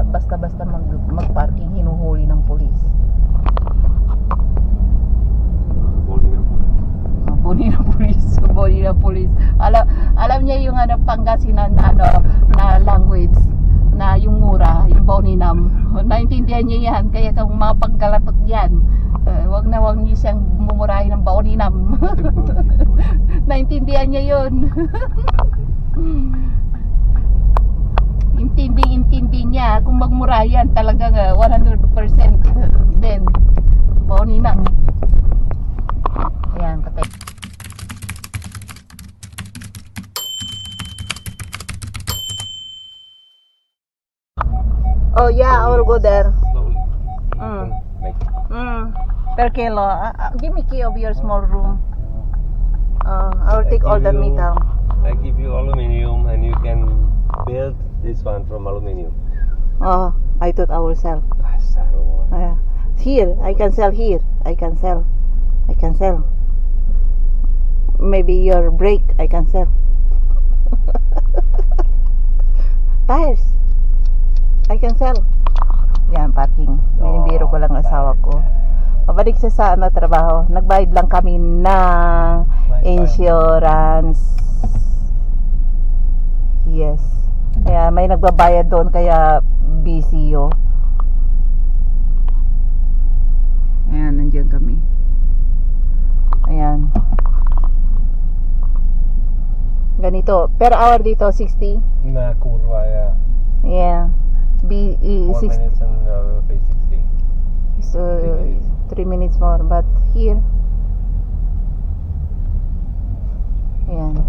basta-basta mag-parking, hinuhuli ng pulis. Boni ng pulis. Alam niya yung Pangasinan na language na yung mura, yung boninam. Naintindihan niya yan. Kaya kung mga pagkalatot yan, wag niyo siyang mumurahin ng boninam. Naintindihan niya yun. Intindi niya. Kung magmura yan, talagang 100% din boninam. Ayan, patay. Oh yeah, I will go there. Slowly. Per kilo. Give me key of your small room. I will take all the metal. I give you aluminium and you can build this one from aluminium. Oh, I thought I will sell. So, Here, I can sell here. I can sell. Maybe your brake, I can sell. Tires, I can sell. Yan, parking. Binibiro ko lang asawa ko. Pabalik siya sa trabaho. Nagbayad lang kami ng insurance. Yes. Kaya may nagbabayad doon, kaya busy yo. Ayan, nandiyan kami. Ayan. Ganito. Per hour dito, 60. na kurva, yeah. Yeah. 4 minutes and pay 60. So, 3 minutes more. But here, ayan.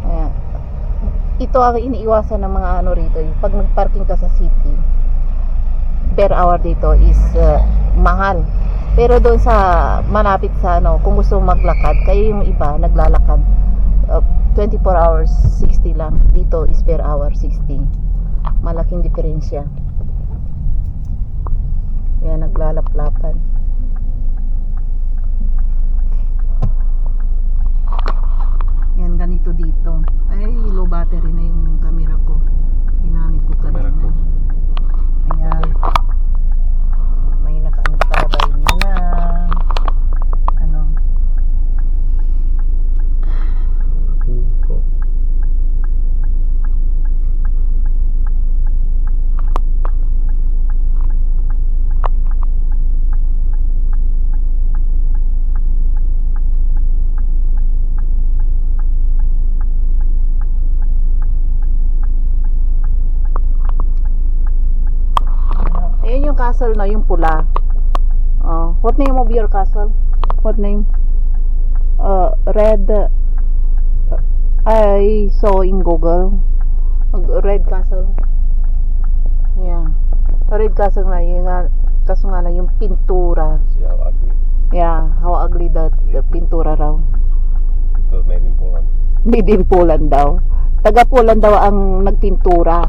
Ayan. Ito ang iniiwasan ng mga rito. Pag nag-parking ka sa city, per hour dito is mahal. Pero doon sa malapit sa kung gusto maglakad, kaya yung iba naglalakad 24 hours 60 lang. Dito is per hour 60. Malaking diferensya. Yan, naglalaplapan. Yan, ganito dito. Ay, low battery na yung camera ko. Ginamit ko kanina. Ayan. May nakaantabay na. Ayan yung castle na, yung pula. What name of your castle? What name? Red. I saw in Google. Red Castle. Yeah. Red Castle na yun. Kaso nga lang yung pintura. See how ugly. Yeah, how ugly the pintura raw. Because made in Poland. Made in Poland daw. Taga Poland daw ang nagpintura.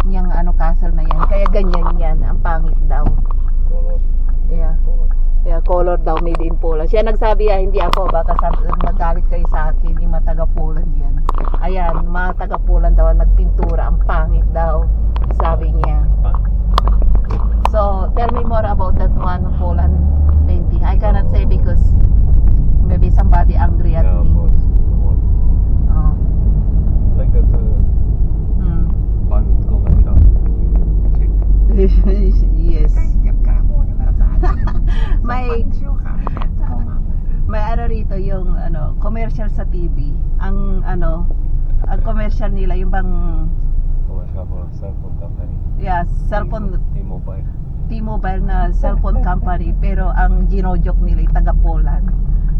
Yung castle na yan. Kaya ganyan yan. Ang pangit daw. Color. Yeah. Poland. Yeah, color daw, made in Poland. Siya nagsabi, hindi ako. Baka nagalit kayo sa akin. Yung mga taga Poland yan. Ayan, mga taga Poland daw nagpintura. Ang pangit daw. Sabi niya. So, tell me more about that one, Poland painting. I cannot say because maybe somebody angry at me. Oh. Like that band comedy. Yes. may rito yung commercial sa TV. Ang commercial nila yung bang Cellphone company. Yeah, cellphone T-Mobile. T-Mobile na cellphone company, pero ang ginojok nila ay taga Poland.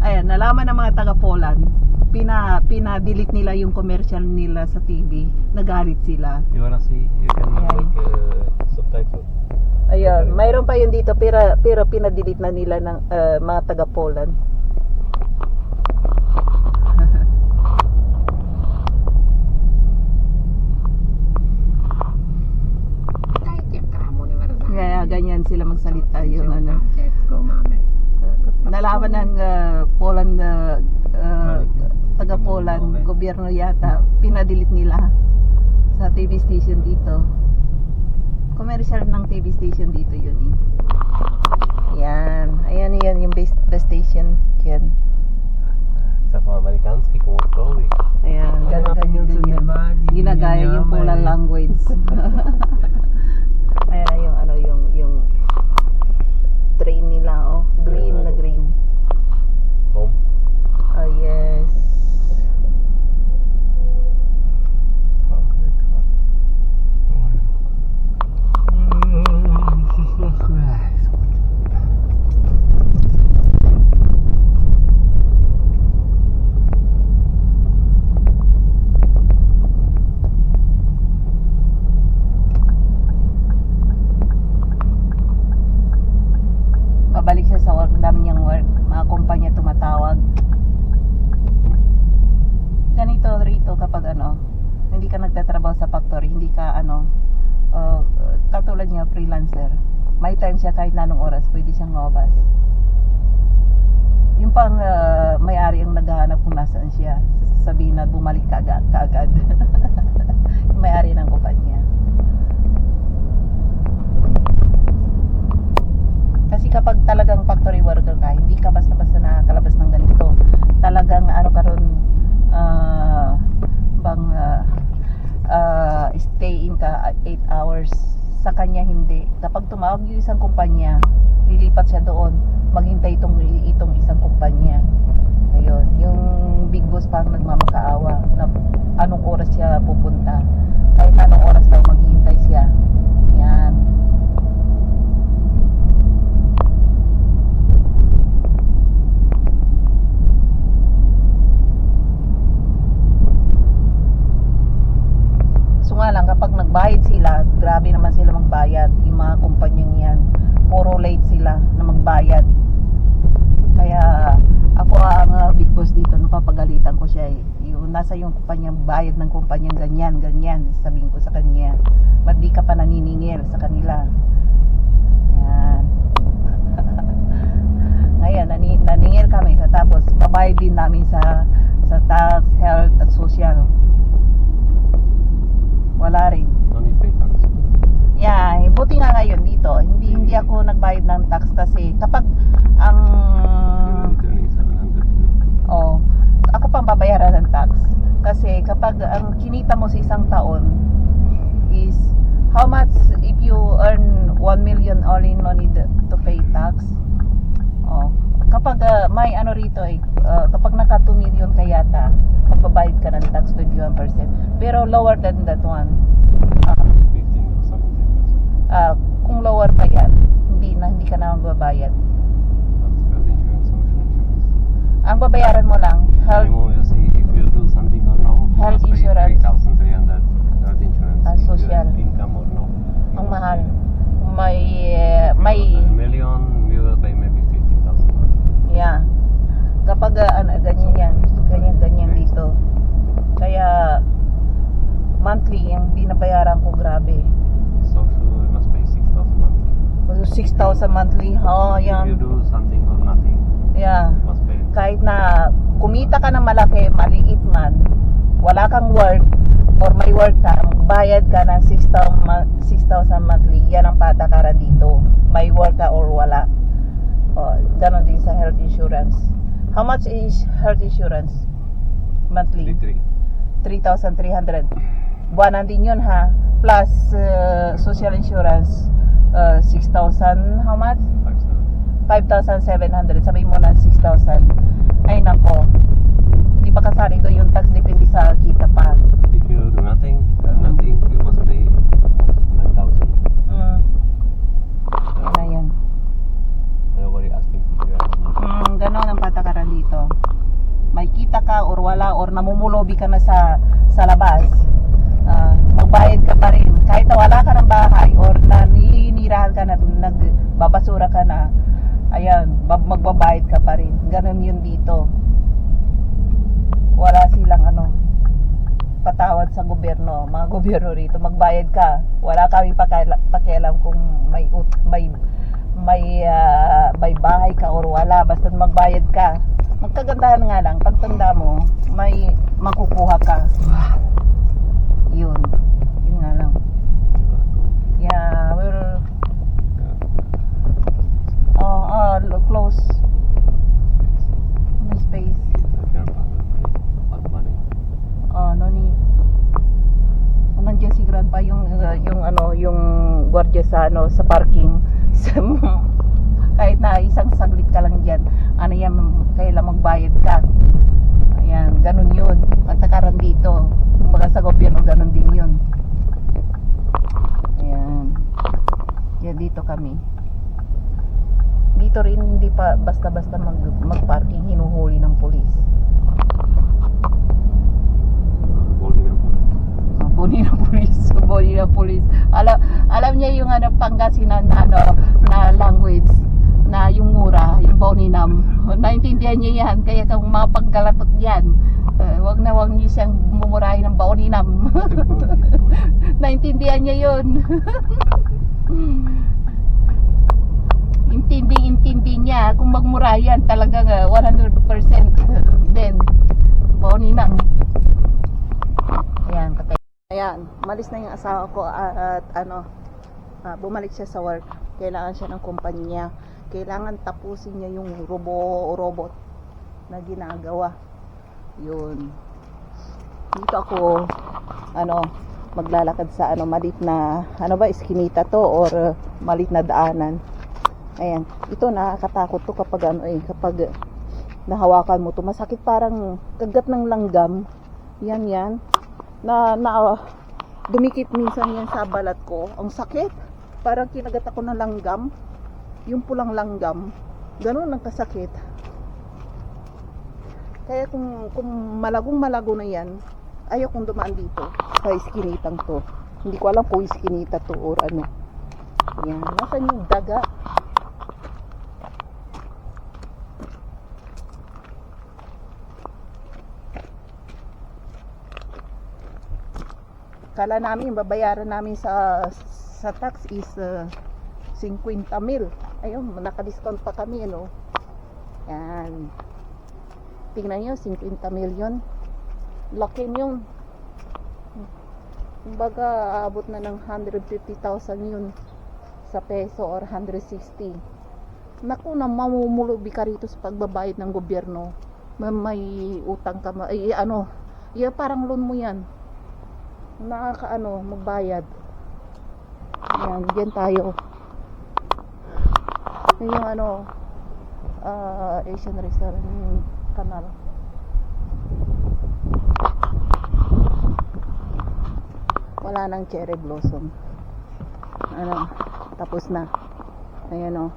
Ayan, nalaman ng mga taga Poland, pina-delete nila yung commercial nila sa TV. Nagalit sila. You wanna see? You can make subtitle. Ayun, mayroon pa yun dito, pero pina-delete na nila ng mga taga Poland. Kaya ganyan sila magsalita yung nalaman ng Poland taga Poland, gobyerno yata, pinadelete nila sa TV station dito. Commercial ng TV station dito yun eh. Yan. Ayan yan yung base station. Yan. Sa amerikanski kumurkowi. Ayan. Ganyan. Ginagaya yung Poland language. Ayan yung ano yung train nila oh. Green na green. Home. Oh yes. Babalik siya sa work, ang dami niyang work, mga kumpanya tumatawag. Ganito rito kapag ano, hindi ka nagtatrabaho sa factory, hindi ka ano, katulad niya freelancer. May time siya kahit na anong oras, pwede siyang mabas. Yung pang may-ari ang naghahanap kung nasaan siya, sasabihin na bumalik ka agad. Yung may-ari ng kumpanya. Kasi kapag talagang factory worker ka, hindi ka basta-basta nakakalabas ng ganito. Talagang ano ka ron, stay in ka 8 hours. Sa kanya hindi. Kapag tumawag yung isang kumpanya, lilipat siya doon, maghintay itong isang kumpanya. Ayun, yung big boss parang nagmamakaawa na anong oras siya pupunta. Kahit anong oras daw maghihintay siya. Yan. So nga lang, kapag nagbayad sila, grabe naman sila magbayad. Yung mga kumpanyang yan, puro late sila na magbayad. Kaya ako ang big boss dito, napapagalitan ko siya eh. Yung nasa yung kumpanyang bayad ng kumpanyang ganyan. Sabihin ko sa kanya, ba't di ka pa naniningil sa kanila? Yan. Ngayon, naningil kami. Tapos, babayad din namin sa tax, health, at social. Wala rin. No need pay tax. Yeah, buti nga ngayon dito, hindi ako nagbayad ng tax kasi kapag ang You're returning 700. ako pang babayaran ng tax kasi kapag ang kinita mo sa isang taon is how much if you earn 1 million only no need to pay tax. Kapag may ano rito kapag naka 2 million ka yata, magbabayad ka ng tax 21%. Pero lower than that one. 15 or 17%. Kung lower pa yan, hindi ka na magbabayad. That's health insurance, social insurance. Ang babayaran mo lang, health, Anymore, you see, if you do something or no, you Health must pay insurance. 3,300 health insurance. If you social. have income or no. ang mahal. May If you have a million, you will pay maybe 15,000. yeah. Kapag ganyan dito. Kaya monthly yung binabayaran ko grabe. Social, you must pay 6,000 monthly. 6,000 monthly. Oh, If you yan. do something or nothing, Yeah. you must pay. Kahit na kumita ka ng malaki, maliit man, wala kang work or may work ka, magbayad ka ng 6,000 monthly. Yan ang patakaran dito. May work ka or wala. Ganon din sa health insurance. How much is health insurance monthly? 3,300. Buwanan din yun ha. Plus social insurance 6,000. How much? 5,700. Sabihin mo na 6,000. Ay nako. Di pa kasali doon yung tax, depende sa kita pa. If you do nothing, you must pay 9,000. Yan na yan. Nobody asking for you. Ganon ang patakaran dito. May kita ka or wala or namumulobi ka na sa labas, magbayad ka pa rin. Kahit na wala ka ng bahay or naninirahan ka na, nagbabasura ka na, ayan, magbabayad ka pa rin. Ganon yun dito. Wala silang patawad sa gobyerno, mga gobyerno rito. Magbayad ka. Wala kaming pakialam kung may bahay ka or wala, basta magbayad ka. Magkagandahan nga lang, pagtanda mo, may makukuha ka. Yun nga lang. Yeah, yung yung gwardiya sa sa parking. Kahit na isang saglit ka lang diyan, yan, kailan magbayad ka. Ayan, ganun yun. Patakaran dito. Kumbaga sa gobyerno, ganun din yun. Ayan. Kaya dito kami. Dito rin hindi pa basta-basta mag-parking, hinuhuli ng pulis. Buni ng pulis. Buni ng pulis. Alam niya yung Pangasinan na language, na yung mura, yung boninam. Naintindihan niya yan. Kaya kung mga pagkalatot yan, wag niyo siyang mumurahin ng boninam. Naintindihan niya yun. Intindi niya. Kung magmura yan, talagang 100% din boninam. Ayan, patay. Ayan, malis na yung asawa ko at bumalik siya sa work. Kailangan siya ng kumpanya. Kailangan tapusin niya yung robot na ginagawa. Yun. Dito ako maglalakad sa malit na iskinita to or malit na daanan. Ayan, ito nakakatakot to kapag kapag nahawakan mo to. Masakit, parang kagat ng langgam. Yan. Na dumikit minsan yan sa balat ko. Ang sakit. Parang kinagat ako ng langgam. Yung pulang langgam. Ganun ang kasakit. Kaya kung malagong-malago na yan, ayaw kong dumaan dito sa iskinitang to. Hindi ko alam kung iskinita to or ano. Yan. Nasaan yung daga? Kala namin babayaran namin sa tax is 50,000. Ayun, naka-discount pa kami, Yan. Tingnan niyo, 50 million. Laki yun. Kumbaga, aabot na ng 150,000 yun sa peso or 160. Naku, na mamumulubi ka rito sa pagbabayad ng gobyerno. May utang ka, parang loan mo yan. Magbayad. Ayan, dyan tayo. Yung Asian restaurant, yung kanal. Wala nang cherry blossom. Tapos na. Ayan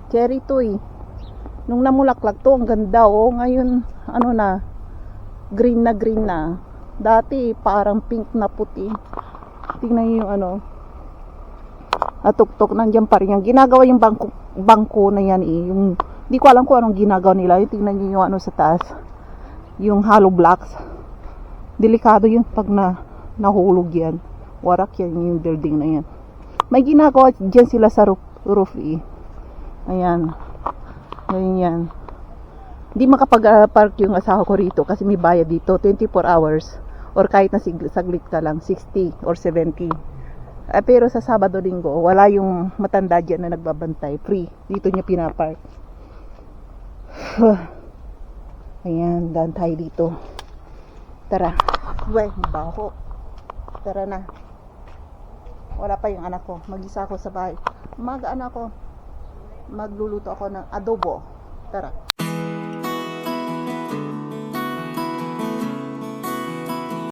cherry to nung namulaklak to, ang ganda ngayon, green na. Dati parang pink na puti. Tingnan niyo yung atuktok, nandiyan pa rin yan. Ginagawa yung bangko na yan yung hindi ko alam kung anong ginagawa nila. Tingnan niyo yung sa taas, yung hollow blocks. Delikado yun pag nahulog yan. Warak yan yung building na yan. May ginagawa dyan sila sa roof Ayan. Ganyan. Hindi makapag-park yung asawa ko rito kasi may bayad dito 24 hours. Or kahit na saglit ka lang, 60 or 70. Pero sa Sabado, Linggo, wala yung matanda dyan na nagbabantay. Free. Dito niya pinapark. Ayan, daan tayo dito. Tara. Uy, baho. Tara na. Wala pa yung anak ko. Mag-isa ako sa bahay. Anak ko. Magluluto ako ng adobo. Tara.